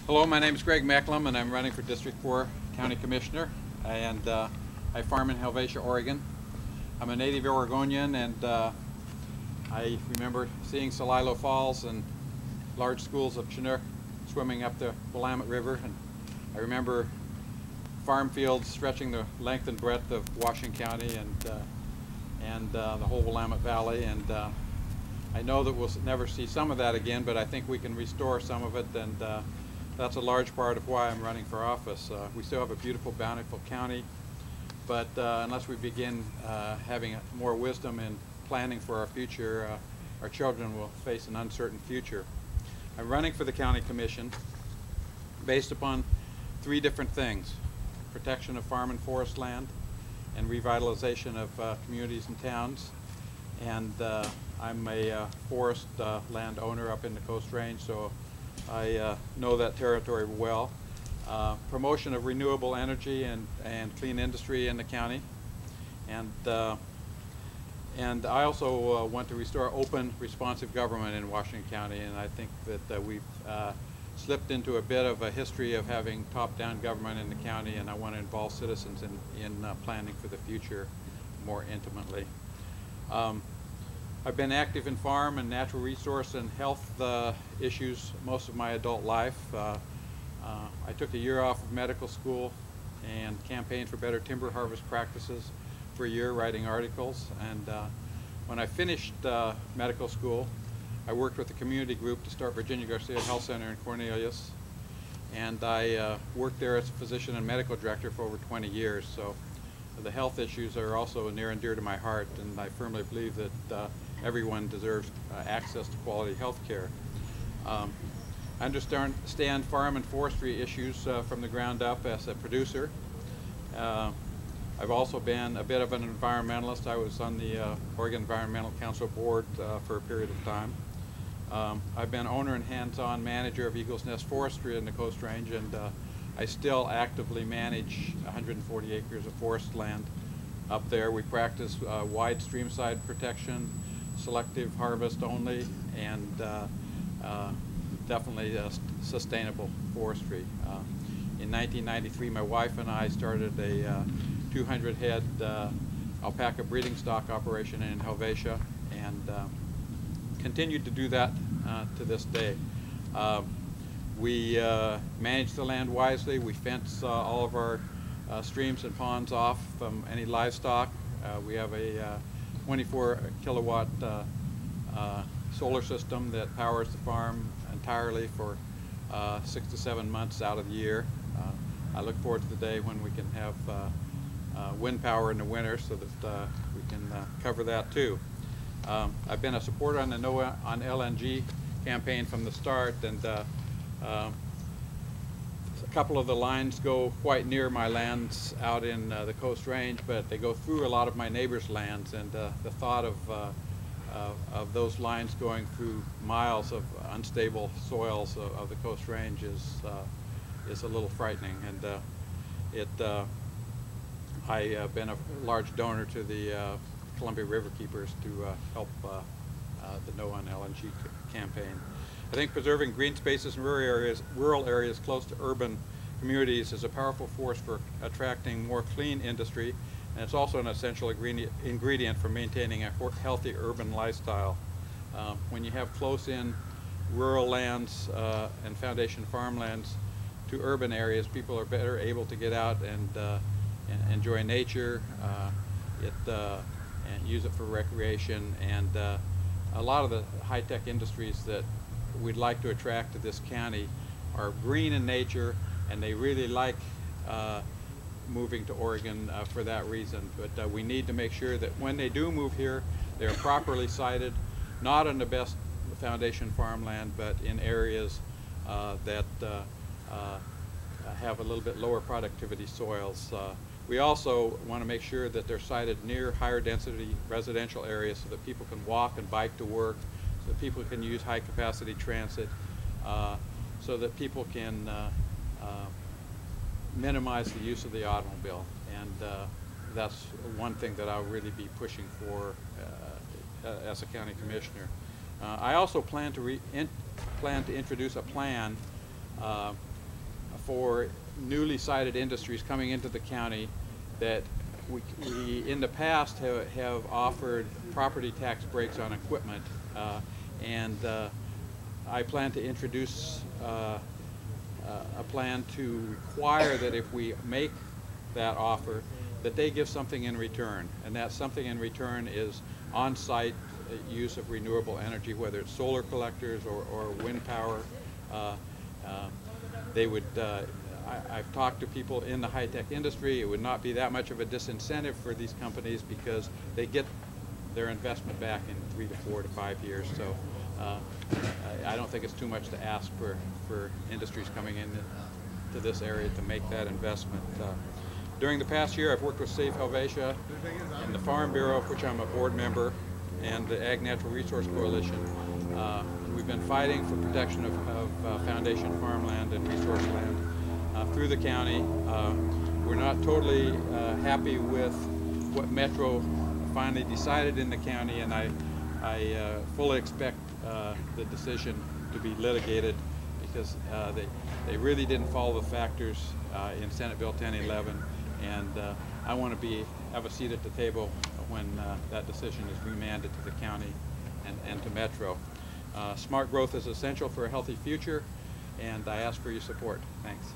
Hello, my name is Greg Mecklem, and I'm running for District 4 County Commissioner, and I farm in Helvetia, Oregon. I'm a native Oregonian, and I remember seeing Celilo Falls and large schools of Chinook swimming up the Willamette River, and I remember farm fields stretching the length and breadth of Washington County and the whole Willamette Valley, and I know that we'll never see some of that again, but I think we can restore some of it, and that's a large part of why I'm running for office. We still have a beautiful, bountiful county, but unless we begin having more wisdom in planning for our future, our children will face an uncertain future. I'm running for the County Commission based upon three different things: protection of farm and forest land, and revitalization of communities and towns. And I'm a forest land owner up in the Coast Range, so I know that territory well. Promotion of renewable energy and clean industry in the county. And I also want to restore open, responsive government in Washington County, and I think that we've slipped into a bit of a history of having top-down government in the county, and I want to involve citizens in planning for the future more intimately. I've been active in farm and natural resource and health issues most of my adult life. I took a year off of medical school and campaigned for better timber harvest practices for a year, writing articles. And when I finished medical school, I worked with a community group to start Virginia Garcia Health Center in Cornelius. And I worked there as a physician and medical director for over 20 years. So the health issues are also near and dear to my heart, and I firmly believe that everyone deserves access to quality health care. I understand farm and forestry issues from the ground up as a producer. I've also been a bit of an environmentalist. I was on the Oregon Environmental Council board for a period of time. I've been owner and hands-on manager of Eagle's Nest Forestry in the Coast Range, and I still actively manage 140 acres of forest land up there. We practice wide streamside protection, selective harvest only, and definitely sustainable forestry. In 1993, my wife and I started a 200-head alpaca breeding stock operation in Helvetia, and continued to do that to this day. We manage the land wisely. We fence all of our streams and ponds off from any livestock. We have a 24 kilowatt solar system that powers the farm entirely for 6 to 7 months out of the year. I look forward to the day when we can have wind power in the winter so that we can cover that too. I've been a supporter on the No on LNG campaign from the start, and a couple of the lines go quite near my lands out in the Coast Range, but they go through a lot of my neighbors' lands, and the thought of those lines going through miles of unstable soils of the Coast Range is a little frightening. And I've been a large donor to the Columbia River Keepers to help the No on LNG campaign. I think preserving green spaces in rural areas close to urban communities is a powerful force for attracting more clean industry, and it's also an essential ingredient for maintaining a healthy urban lifestyle. When you have close-in rural lands and foundation farmlands to urban areas, people are better able to get out and enjoy nature, and use it for recreation, and a lot of the high-tech industries that we'd like to attract to this county are green in nature, and they really like moving to Oregon for that reason. But we need to make sure that when they do move here, they're properly sited, not on the best foundation farmland, but in areas that have a little bit lower productivity soils. We also want to make sure that they're sited near higher density residential areas so that people can walk and bike to work, so that people can use high capacity transit, so that people can minimize the use of the automobile. And that's one thing that I'll really be pushing for as a county commissioner. I also plan to introduce a plan for newly sited industries coming into the county that we in the past have offered property tax breaks on equipment, and I plan to introduce a plan to require that if we make that offer, that they give something in return, and that something in return is on-site use of renewable energy, whether it's solar collectors or wind power. They would, I've talked to people in the high-tech industry. It would not be that much of a disincentive for these companies because they get their investment back in 3 to 4 to 5 years. So I don't think it's too much to ask for industries coming into this area to make that investment. During the past year, I've worked with Save Helvetia and the Farm Bureau, of which I'm a board member, and the Ag Natural Resource Coalition. We've been fighting for protection of foundation farmland and resource land through the county. We're not totally happy with what Metro finally decided in the county, and I fully expect the decision to be litigated because they really didn't follow the factors in Senate Bill 1011, and I want to have a seat at the table when that decision is remanded to the county and to Metro. Smart growth is essential for a healthy future, and I ask for your support. Thanks.